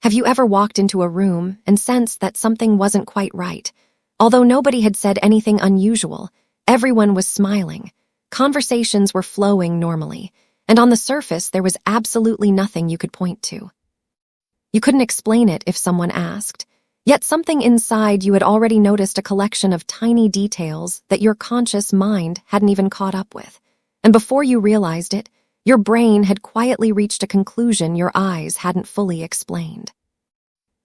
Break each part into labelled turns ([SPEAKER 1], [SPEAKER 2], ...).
[SPEAKER 1] Have you ever walked into a room and sensed that something wasn't quite right? Although nobody had said anything unusual, everyone was smiling. Conversations were flowing normally, and on the surface there was absolutely nothing you could point to. You couldn't explain it if someone asked, yet something inside you had already noticed a collection of tiny details that your conscious mind hadn't even caught up with. And before you realized it, your brain had quietly reached a conclusion your eyes hadn't fully explained.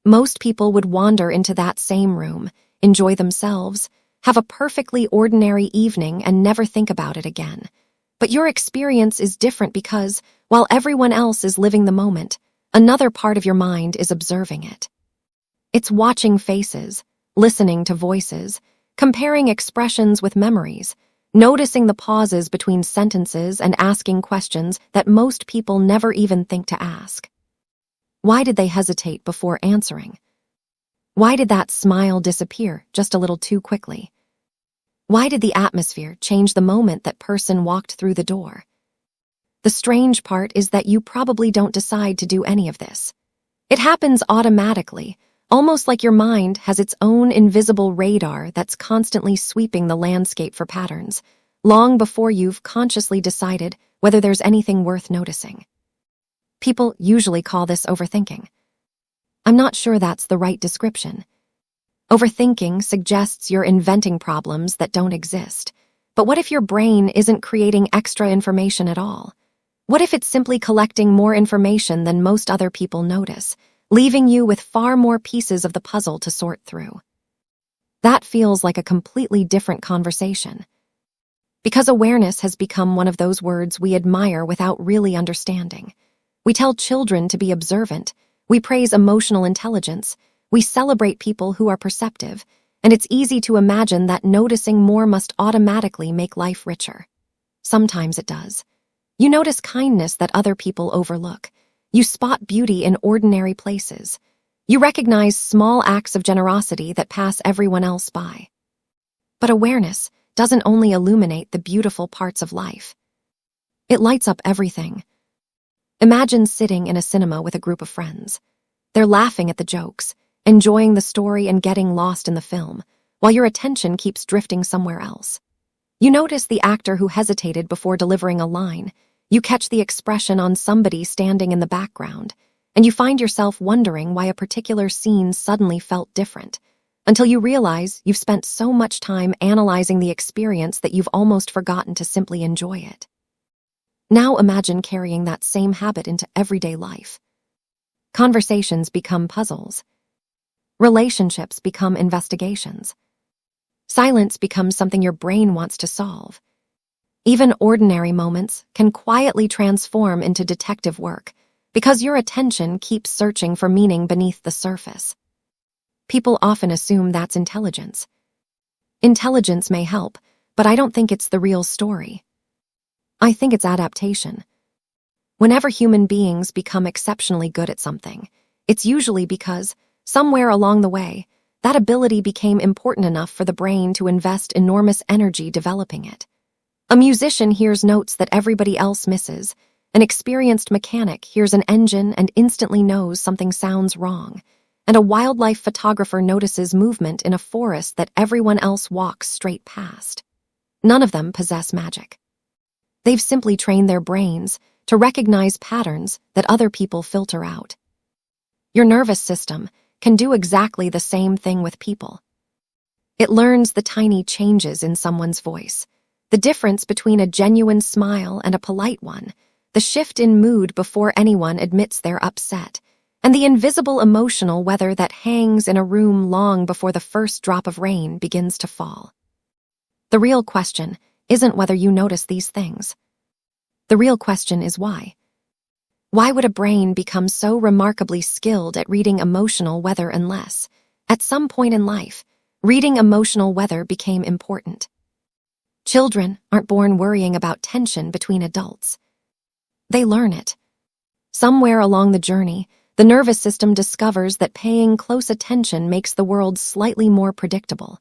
[SPEAKER 1] Most people would wander into that same room, enjoy themselves, have a perfectly ordinary evening and never think about it again. But your experience is different because, while everyone else is living the moment, another part of your mind is observing it. It's watching faces, listening to voices, comparing expressions with memories, noticing the pauses between sentences and asking questions that most people never even think to ask. Why did they hesitate before answering? Why did that smile disappear just a little too quickly? Why did the atmosphere change the moment that person walked through the door? The strange part is that you probably don't decide to do any of this. It happens automatically, almost like your mind has its own invisible radar that's constantly sweeping the landscape for patterns, long before you've consciously decided whether there's anything worth noticing. People usually call this overthinking. I'm not sure that's the right description. Overthinking suggests you're inventing problems that don't exist. But what if your brain isn't creating extra information at all? What if it's simply collecting more information than most other people notice, leaving you with far more pieces of the puzzle to sort through? That feels like a completely different conversation. Because awareness has become one of those words we admire without really understanding. We tell children to be observant, we praise emotional intelligence, we celebrate people who are perceptive, and it's easy to imagine that noticing more must automatically make life richer. Sometimes it does. You notice kindness that other people overlook. You spot beauty in ordinary places. You recognize small acts of generosity that pass everyone else by. But awareness doesn't only illuminate the beautiful parts of life. It lights up everything. Imagine sitting in a cinema with a group of friends. They're laughing at the jokes, enjoying the story and getting lost in the film, while your attention keeps drifting somewhere else. You notice the actor who hesitated before delivering a line. You catch the expression on somebody standing in the background, and you find yourself wondering why a particular scene suddenly felt different, until you realize you've spent so much time analyzing the experience that you've almost forgotten to simply enjoy it. Now imagine carrying that same habit into everyday life. Conversations become puzzles. Relationships become investigations. Silence becomes something your brain wants to solve. Even ordinary moments can quietly transform into detective work because your attention keeps searching for meaning beneath the surface. People often assume that's intelligence. Intelligence may help, but I don't think it's the real story. I think it's adaptation. Whenever human beings become exceptionally good at something, it's usually because, somewhere along the way, that ability became important enough for the brain to invest enormous energy developing it. A musician hears notes that everybody else misses. An experienced mechanic hears an engine and instantly knows something sounds wrong. And a wildlife photographer notices movement in a forest that everyone else walks straight past. None of them possess magic. They've simply trained their brains to recognize patterns that other people filter out. Your nervous system can do exactly the same thing with people. It learns the tiny changes in someone's voice, the difference between a genuine smile and a polite one, the shift in mood before anyone admits they're upset, and the invisible emotional weather that hangs in a room long before the first drop of rain begins to fall. The real question isn't whether you notice these things. The real question is why. Why would a brain become so remarkably skilled at reading emotional weather unless, at some point in life, reading emotional weather became important? Children aren't born worrying about tension between adults. They learn it. Somewhere along the journey, the nervous system discovers that paying close attention makes the world slightly more predictable.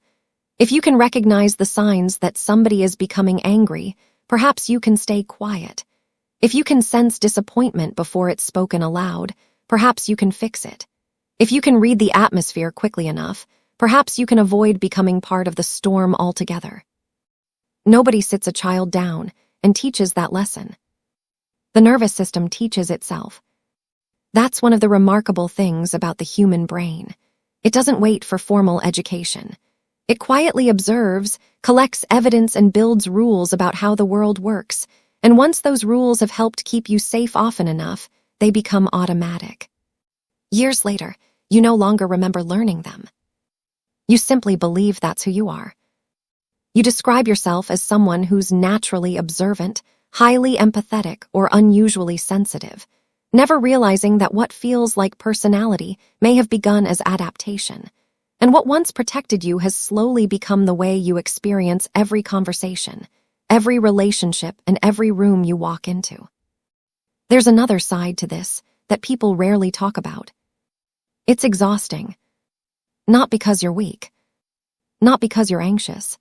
[SPEAKER 1] If you can recognize the signs that somebody is becoming angry, perhaps you can stay quiet. If you can sense disappointment before it's spoken aloud, perhaps you can fix it. If you can read the atmosphere quickly enough, perhaps you can avoid becoming part of the storm altogether. Nobody sits a child down and teaches that lesson. The nervous system teaches itself. That's one of the remarkable things about the human brain. It doesn't wait for formal education. It quietly observes, collects evidence, and builds rules about how the world works. And once those rules have helped keep you safe often enough, they become automatic. Years later, you no longer remember learning them. You simply believe that's who you are. You describe yourself as someone who's naturally observant, highly empathetic, or unusually sensitive, never realizing that what feels like personality may have begun as adaptation, and what once protected you has slowly become the way you experience every conversation, every relationship, and every room you walk into. There's another side to this that people rarely talk about. It's exhausting. Not because you're weak, not because you're anxious,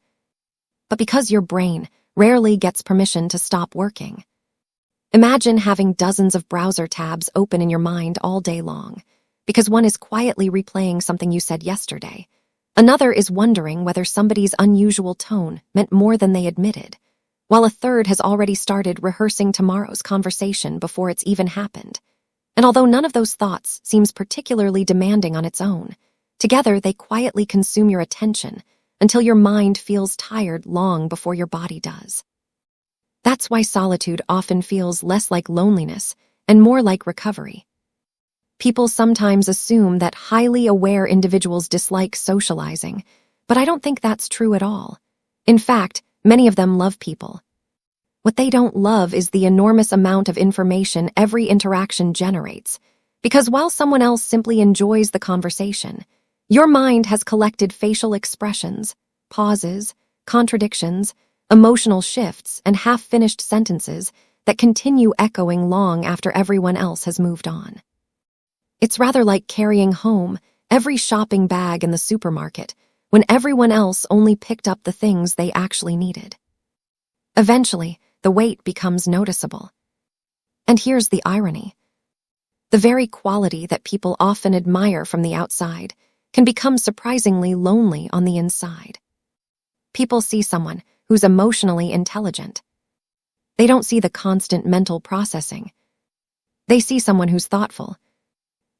[SPEAKER 1] but because your brain rarely gets permission to stop working. Imagine having dozens of browser tabs open in your mind all day long, because one is quietly replaying something you said yesterday. Another is wondering whether somebody's unusual tone meant more than they admitted, while a third has already started rehearsing tomorrow's conversation before it's even happened. And although none of those thoughts seems particularly demanding on its own, together they quietly consume your attention until your mind feels tired long before your body does. That's why solitude often feels less like loneliness and more like recovery. People sometimes assume that highly aware individuals dislike socializing, but I don't think that's true at all. In fact, many of them love people. What they don't love is the enormous amount of information every interaction generates, because while someone else simply enjoys the conversation, your mind has collected facial expressions, pauses, contradictions, emotional shifts, and half-finished sentences that continue echoing long after everyone else has moved on. It's rather like carrying home every shopping bag in the supermarket when everyone else only picked up the things they actually needed. Eventually, the weight becomes noticeable. And here's the irony. The very quality that people often admire from the outside can become surprisingly lonely on the inside. People see someone who's emotionally intelligent. They don't see the constant mental processing. They see someone who's thoughtful.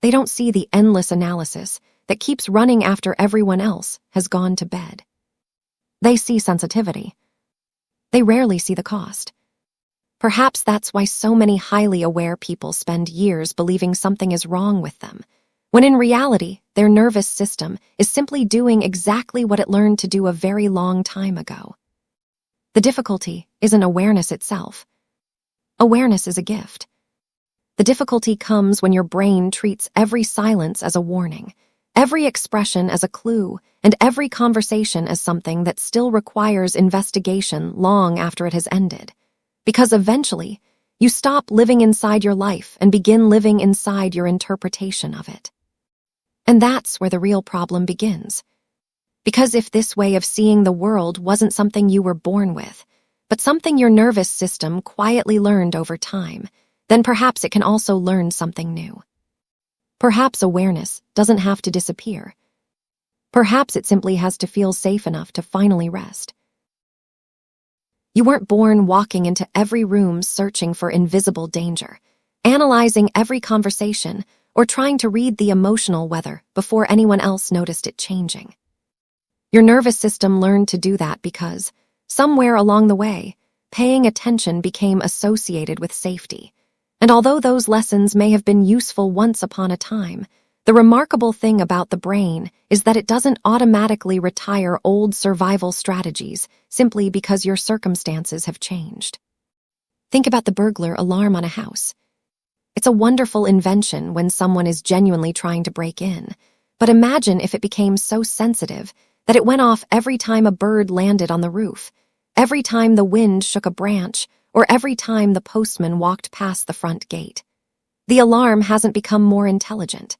[SPEAKER 1] They don't see the endless analysis that keeps running after everyone else has gone to bed. They see sensitivity. They rarely see the cost. Perhaps that's why so many highly aware people spend years believing something is wrong with them, when in reality, their nervous system is simply doing exactly what it learned to do a very long time ago. The difficulty isn't awareness itself. Awareness is a gift. The difficulty comes when your brain treats every silence as a warning, every expression as a clue, and every conversation as something that still requires investigation long after it has ended. Because eventually, you stop living inside your life and begin living inside your interpretation of it. And that's where the real problem begins. Because if this way of seeing the world wasn't something you were born with, but something your nervous system quietly learned over time, then perhaps it can also learn something new. Perhaps awareness doesn't have to disappear. Perhaps it simply has to feel safe enough to finally rest. You weren't born walking into every room searching for invisible danger, analyzing every conversation, or trying to read the emotional weather before anyone else noticed it changing. Your nervous system learned to do that because, somewhere along the way, paying attention became associated with safety. And although those lessons may have been useful once upon a time, the remarkable thing about the brain is that it doesn't automatically retire old survival strategies simply because your circumstances have changed. Think about the burglar alarm on a house. It's a wonderful invention when someone is genuinely trying to break in, but imagine if it became so sensitive that it went off every time a bird landed on the roof, every time the wind shook a branch, or every time the postman walked past the front gate. The alarm hasn't become more intelligent.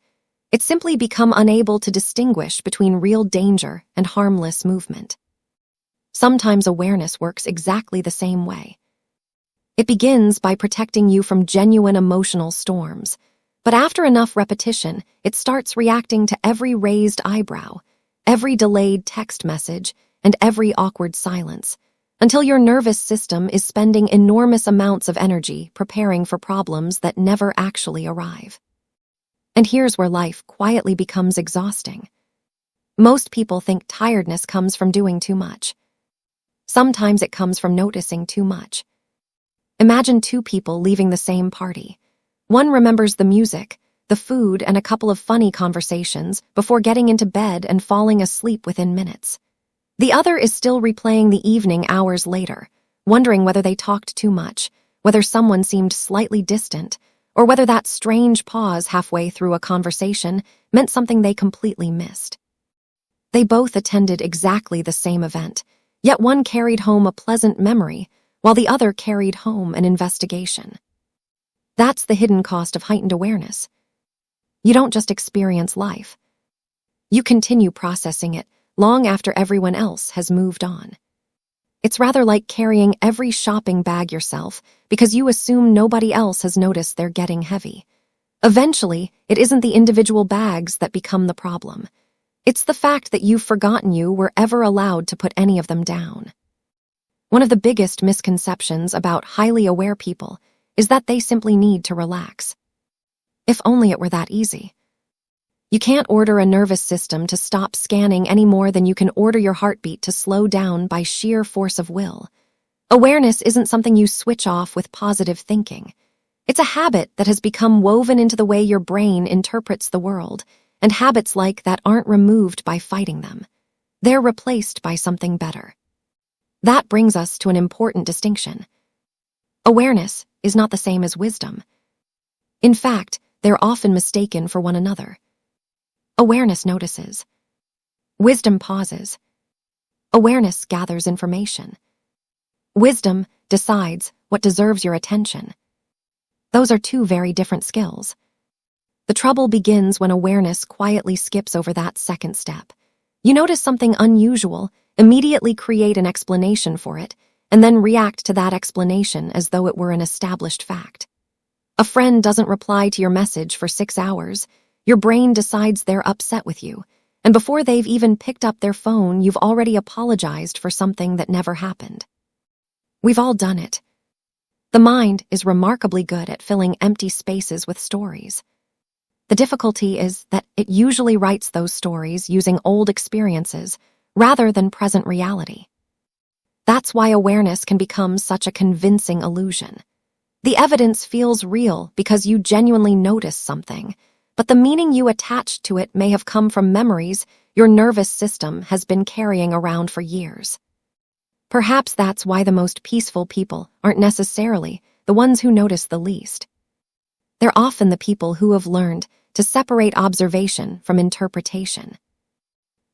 [SPEAKER 1] It's simply become unable to distinguish between real danger and harmless movement. Sometimes awareness works exactly the same way. It begins by protecting you from genuine emotional storms, But after enough repetition, it starts reacting to every raised eyebrow, every delayed text message, and every awkward silence, until your nervous system is spending enormous amounts of energy preparing for problems that never actually arrive. And here's where life quietly becomes exhausting. Most people think tiredness comes from doing too much. Sometimes it comes from noticing too much. Imagine two people leaving the same party. One remembers the music, the food, and a couple of funny conversations before getting into bed and falling asleep within minutes. The other is still replaying the evening hours later, wondering whether they talked too much, whether someone seemed slightly distant, or whether that strange pause halfway through a conversation meant something they completely missed. They both attended exactly the same event, yet one carried home a pleasant memory, while the other carried home an investigation. That's the hidden cost of heightened awareness. You don't just experience life. You continue processing it long after everyone else has moved on. It's rather like carrying every shopping bag yourself because you assume nobody else has noticed they're getting heavy. Eventually, it isn't the individual bags that become the problem. It's the fact that you've forgotten you were ever allowed to put any of them down. One of the biggest misconceptions about highly aware people is that they simply need to relax. If only it were that easy. You can't order a nervous system to stop scanning any more than you can order your heartbeat to slow down by sheer force of will. Awareness isn't something you switch off with positive thinking. It's a habit that has become woven into the way your brain interprets the world, and habits like that aren't removed by fighting them. They're replaced by something better. That brings us to an important distinction. Awareness is not the same as wisdom. In fact, they're often mistaken for one another. Awareness notices. Wisdom pauses. Awareness gathers information. Wisdom decides what deserves your attention. Those are two very different skills. The trouble begins when awareness quietly skips over that second step. You notice something unusual, immediately create an explanation for it, and then react to that explanation as though it were an established fact. A friend doesn't reply to your message for 6 hours. Your brain decides they're upset with you, and before they've even picked up their phone, you've already apologized for something that never happened. We've all done it. The mind is remarkably good at filling empty spaces with stories. The difficulty is that it usually writes those stories using old experiences rather than present reality. That's why awareness can become such a convincing illusion. The evidence feels real because you genuinely notice something, but the meaning you attached to it may have come from memories your nervous system has been carrying around for years. Perhaps that's why the most peaceful people aren't necessarily the ones who notice the least. They're often the people who have learned to separate observation from interpretation.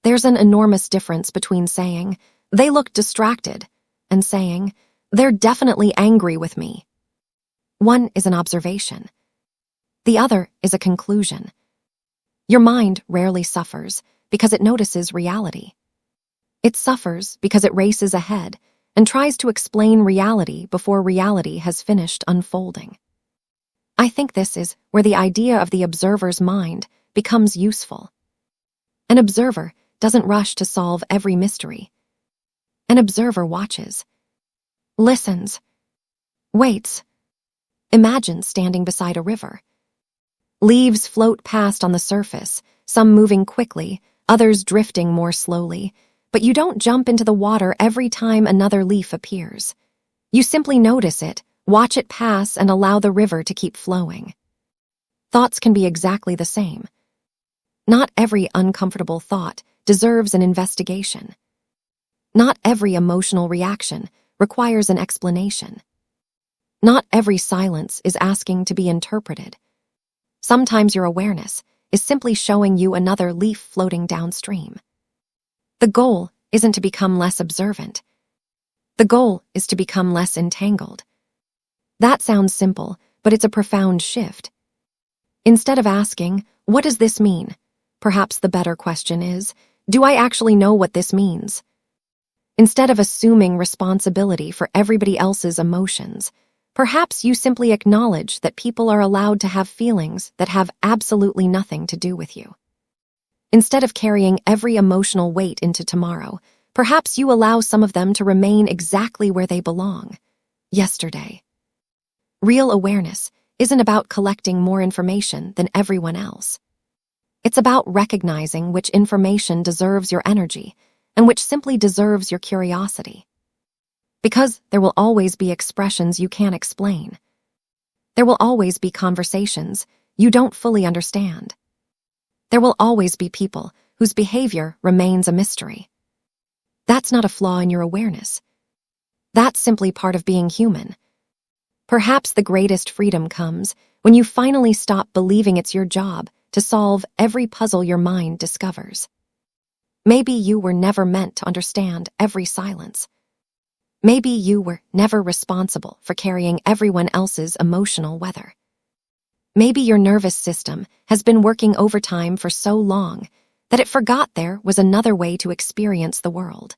[SPEAKER 1] There's an enormous difference between saying, "They look distracted," and saying, "They're definitely angry with me." One is an observation. The other is a conclusion. Your mind rarely suffers because it notices reality. It suffers because it races ahead and tries to explain reality before reality has finished unfolding. I think this is where the idea of the observer's mind becomes useful. An observer doesn't rush to solve every mystery. An observer watches, listens, waits. Imagine standing beside a river. Leaves float past on the surface, some moving quickly, others drifting more slowly, but you don't jump into the water every time another leaf appears. You simply notice it, watch it pass, and allow the river to keep flowing. Thoughts can be exactly the same. Not every uncomfortable thought deserves an investigation. Not every emotional reaction requires an explanation. Not every silence is asking to be interpreted. Sometimes your awareness is simply showing you another leaf floating downstream. The goal isn't to become less observant. The goal is to become less entangled. That sounds simple, but it's a profound shift. Instead of asking, "What does this mean?" perhaps the better question is, "Do I actually know what this means?" Instead of assuming responsibility for everybody else's emotions, Perhaps you simply acknowledge that people are allowed to have feelings that have absolutely nothing to do with you. Instead of carrying every emotional weight into tomorrow, perhaps you allow some of them to remain exactly where they belong, yesterday. Real awareness isn't about collecting more information than everyone else. It's about recognizing which information deserves your energy and which simply deserves your curiosity. Because there will always be expressions you can't explain. There will always be conversations you don't fully understand. There will always be people whose behavior remains a mystery. That's not a flaw in your awareness. That's simply part of being human. Perhaps the greatest freedom comes when you finally stop believing it's your job to solve every puzzle your mind discovers. Maybe you were never meant to understand every silence. Maybe you were never responsible for carrying everyone else's emotional weather. Maybe your nervous system has been working overtime for so long that it forgot there was another way to experience the world.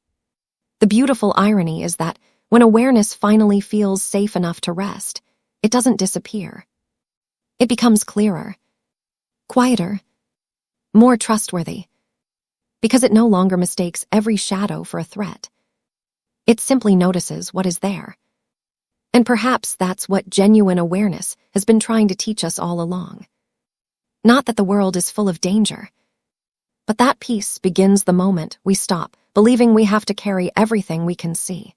[SPEAKER 1] The beautiful irony is that when awareness finally feels safe enough to rest, it doesn't disappear. It becomes clearer, quieter, more trustworthy, because it no longer mistakes every shadow for a threat. It simply notices what is there. And perhaps that's what genuine awareness has been trying to teach us all along. Not that the world is full of danger, but that peace begins the moment we stop believing we have to carry everything we can see.